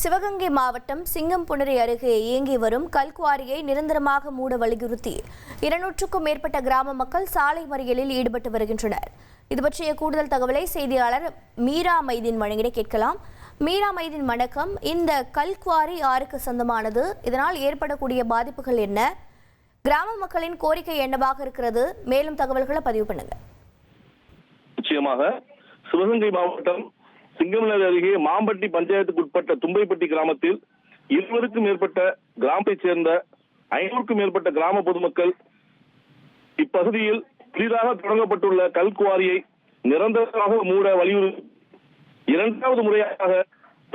சிவகங்கை மாவட்டம் சிங்கம்புணரி அருகே இயங்கி வரும் கல்குவாரியை நிரந்தரமாக மூட வலியுறுத்தி 200க்கும் மேற்பட்ட கிராம மக்கள் சாலை மறியலில் ஈடுபட்டு வருகின்றனர். இது பற்றிய கூடுதல் தகவலை செய்தியாளர் மீரா மைதீன் வழங்கிட கேட்கலாம். மீரா மைதீன், வணக்கம். இந்த கல்குவாரி யாருக்கு சொந்தமானது? இதனால் ஏற்படக்கூடிய பாதிப்புகள் என்ன? கிராம மக்களின் கோரிக்கை என்னவாக இருக்கிறது? மேலும் தகவல்களை பதிவு பண்ணுங்க. நிச்சயமாக சிவகங்கை மாவட்டம் சிங்கம்புணரி அருகே மாம்பட்டி பஞ்சாயத்துக்கு உட்பட்ட தும்பைப்பட்டி கிராமத்தில் 20க்கும் மேற்பட்ட கிராமத்தைச் சேர்ந்த 500க்கும் மேற்பட்ட கிராம பொதுமக்கள் இப்பகுதியில் புதிதாக தொடங்கப்பட்டுள்ள கல்குவாரியை நிரந்தரமாக மூட வலியுறுத்தி 2வது முறையாக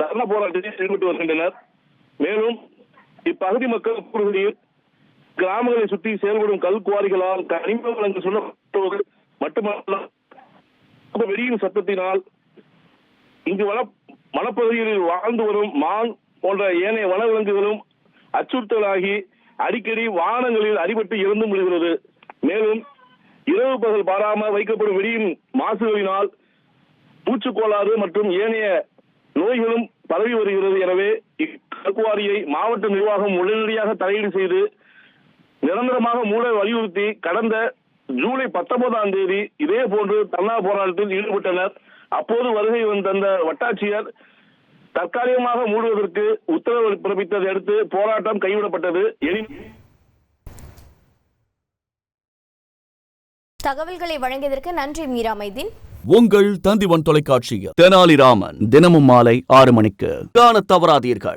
தர்ணா போராட்டத்தில் ஈடுபட்டு வருகின்றனர். மேலும் இப்பகுதி மக்கள் கூறுகையில் கிராமங்களை சுற்றி செயல்படும் கல்குவாரிகளால் கனிம வளங்கள் சொல்லப்படுவது மட்டுமல்ல, வெடியின் சத்தத்தினால் இங்கு வனப்பகுதிகளில் வாழ்ந்து வரும் மான் போன்ற ஏனைய வனவிலங்குகளும் அச்சுறுத்தலாகி அடிக்கடி வாகனங்களில் அடிபட்டு இறந்து முடிகிறது. மேலும் இரவு பகல் பாராமல் வைக்கப்படும் வெடியின் மாசுகளினால் பூச்சிக்கோளாறு மற்றும் ஏனைய நோய்களும் பரவி வருகிறது. எனவே இக்கல்குவாரியை மாவட்ட நிர்வாகம் உடனடியாக தலையீடு செய்து நிரந்தரமாக மூட வலியுறுத்தி கடந்த ஜூலை 19ஆம் தேதி இதே போன்று தர்ணா போராட்டத்தில் ஈடுபட்டனர். அப்போது வருகை வந்த வட்டாட்சியர் தற்காலிகமாக மூடுவதற்கு உத்தரவு பிறப்பித்ததை அடுத்து போராட்டம் கைவிடப்பட்டது. தகவல்களை வழங்கியதற்கு நன்றி மீரா மைதீன். உங்கள் தந்திவன் தொலைக்காட்சியில் தெனாலிராமன் தினமும் மாலை 6 மணிக்கு காண தவறாதீர்கள்.